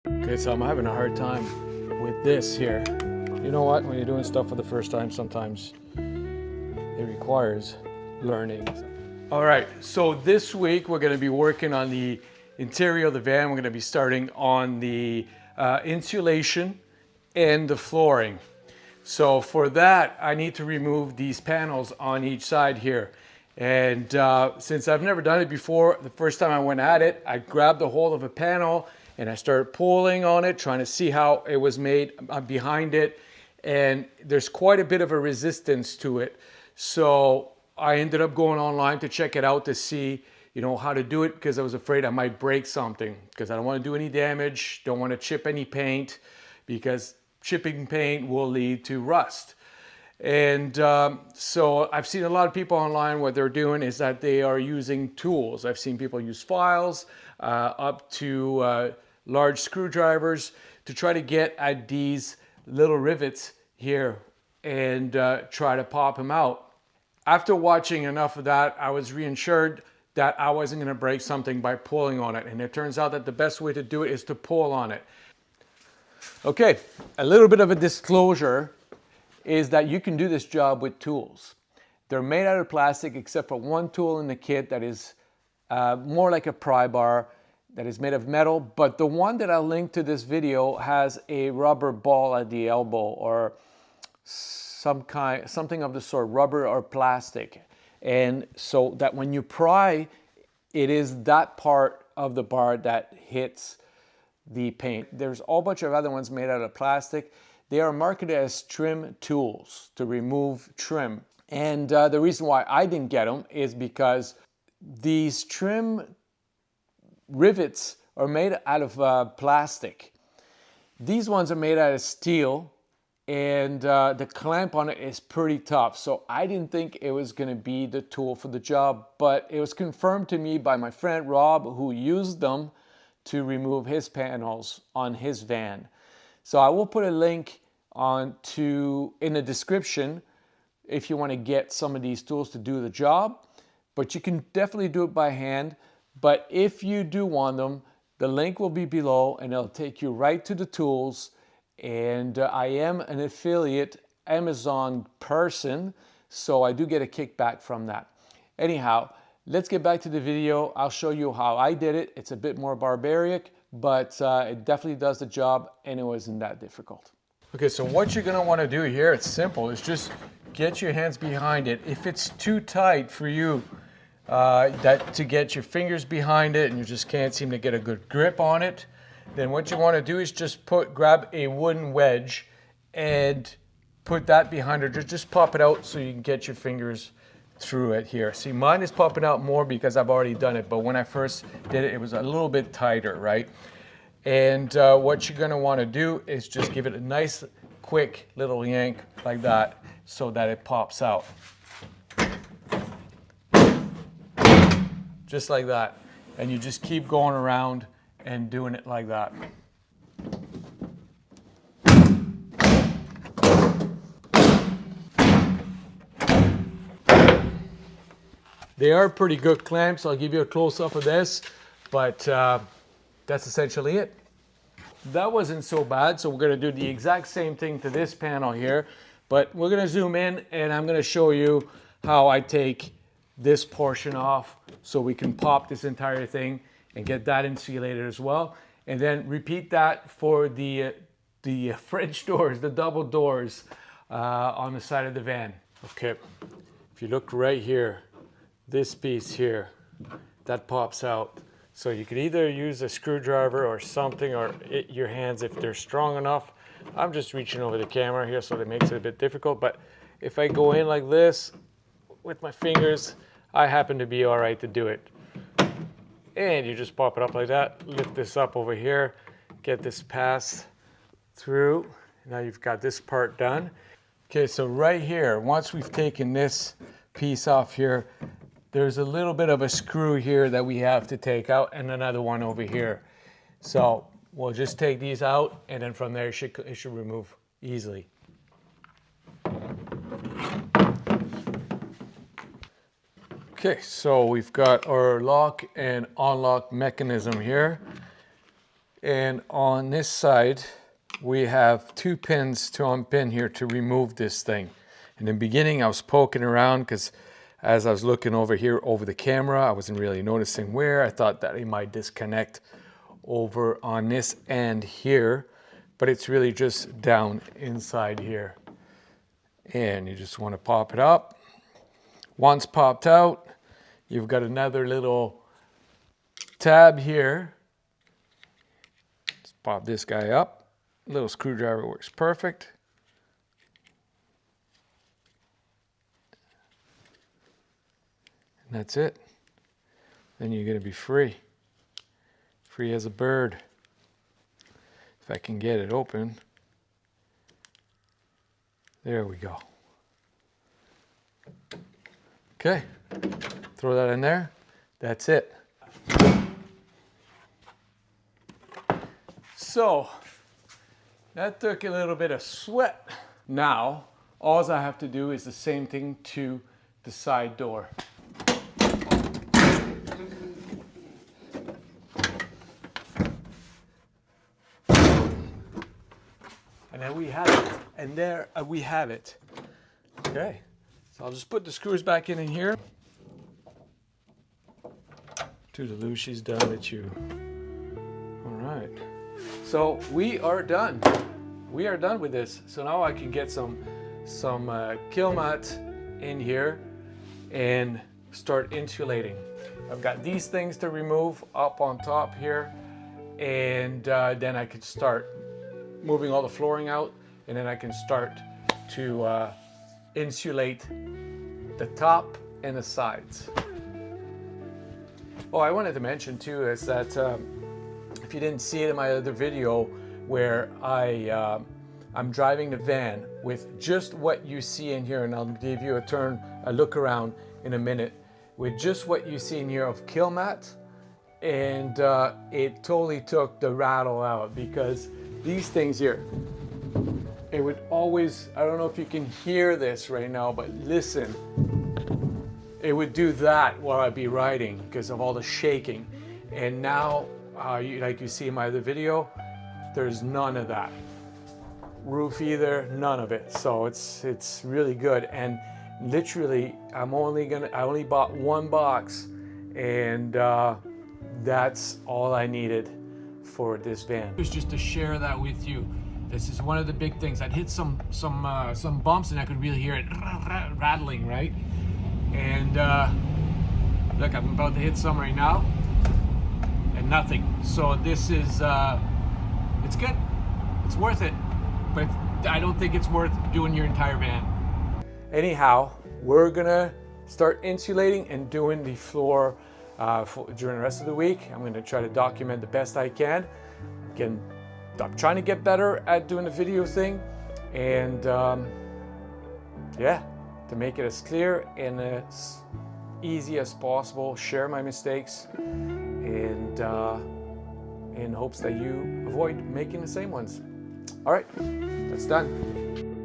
Okay, so I'm having a hard time with this here. You know what? When you're doing stuff for the first time, sometimes it requires learning. All right, so this week we're going to be working on the interior of the van. We're going to be starting on the insulation and the flooring. So for that, I need to remove these panels on each side here. And since I've never done it before, the first time I went at it, I grabbed a hold of a panel and I started pulling on it, trying to see how it was made behind it. And there's quite a bit of a resistance to it. So I ended up going online to check it out to see, how to do it, because I was afraid I might break something, because I don't want to do any damage, don't want to chip any paint, because chipping paint will lead to rust. And so I've seen a lot of people online, what they're doing is that they are using tools. I've seen people use files up to large screwdrivers to try to get at these little rivets here and try to pop them out. After watching enough of that, I was reassured that I wasn't going to break something by pulling on it. And it turns out that the best way to do it is to pull on it. Okay, a little bit of a disclosure is that you can do this job with tools. They're made out of plastic except for one tool in the kit that is more like a pry bar that is made of metal, but the one that I'll link to this video has a rubber ball at the elbow or something of the sort, rubber or plastic. And so that when you pry, it is that part of the bar that hits the paint. There's a whole bunch of other ones made out of plastic. They are marketed as trim tools to remove trim. And the reason why I didn't get them is because these trim rivets are made out of plastic. These ones are made out of steel, and the clamp on it is pretty tough. So I didn't think it was going to be the tool for the job, but it was confirmed to me by my friend Rob, who used them to remove his panels on his van. So I will put a link in the description if you want to get some of these tools to do the job, but you can definitely do it by hand. But if you do want them, the link will be below and it'll take you right to the tools. And I am an affiliate Amazon person, so I do get a kickback from that. Anyhow, let's get back to the video. I'll show you how I did it. It's a bit more barbaric, but it definitely does the job and it wasn't that difficult. Okay, so what you're gonna wanna do here, it's simple, is just get your hands behind it. If it's too tight for you to get your fingers behind it and you just can't seem to get a good grip on it, then what you wanna do is just grab a wooden wedge and put that behind it. Just pop it out so you can get your fingers through it here. See, mine is popping out more because I've already done it, but when I first did it, it was a little bit tighter, right? And what you're gonna wanna do is just give it a nice, quick little yank like that so that it pops out. Just like that. And you just keep going around and doing it like that. They are pretty good clamps. I'll give you a close-up of this, but that's essentially it. That wasn't so bad, so we're gonna do the exact same thing to this panel here, but we're gonna zoom in and I'm gonna show you how I take this portion off so we can pop this entire thing and get that insulated as well. And then repeat that for the French doors, the double doors on the side of the van. Okay, if you look right here, this piece here, that pops out. So you could either use a screwdriver or something, or your hands if they're strong enough. I'm just reaching over the camera here, so that makes it a bit difficult. But if I go in like this with my fingers, I happen to be all right to do it. And you just pop it up like that, lift this up over here, get this pass through. Now you've got this part done. Okay, so right here, once we've taken this piece off here, there's a little bit of a screw here that we have to take out and another one over here. So we'll just take these out and then from there it should remove easily. Okay, so we've got our lock and unlock mechanism here. And on this side, we have 2 pins to unpin here to remove this thing. In the beginning, I was poking around because as I was looking over here over the camera, I wasn't really noticing where. I thought that it might disconnect over on this end here, but it's really just down inside here. And you just want to pop it up. Once popped out, you've got another little tab here. Let's pop this guy up. Little screwdriver works perfect. And that's it. Then you're going to be free. Free as a bird. If I can get it open. There we go. Okay. Throw that in there. That's it. So, that took a little bit of sweat. Now, all I have to do is the same thing to the side door. And then we have it. And there we have it. Okay. So I'll just put the screws back in here. Toodaloo, she's done with you. All right. So we are done. We are done with this. So now I can get some kill mat in here and start insulating. I've got these things to remove up on top here, and then I could start moving all the flooring out, and then I can start to insulate the top and the sides. Oh, I wanted to mention too is that if you didn't see it in my other video where I'm driving the van with just what you see in here, and I'll give you a look around in a minute, with just what you see in here of kill mat, and it totally took the rattle out, because these things here, it would always, I don't know if you can hear this right now, but listen, it would do that while I'd be riding because of all the shaking. And now, like you see in my other video, there's none of that. Roof either, none of it. So it's really good. And literally, I only bought 1 box, and that's all I needed for this van. It was just to share that with you. This is one of the big things. I'd hit some bumps and I could really hear it rattling, right? And look, I'm about to hit some right now, and nothing. So this is, it's good. It's worth it, but I don't think it's worth doing your entire van. Anyhow, we're gonna start insulating and doing the floor during the rest of the week. I'm gonna try to document the best I can. Again, I'm trying to get better at doing the video thing, and yeah, to make it as clear and as easy as possible, share my mistakes, and in hopes that you avoid making the same ones. All right, that's done.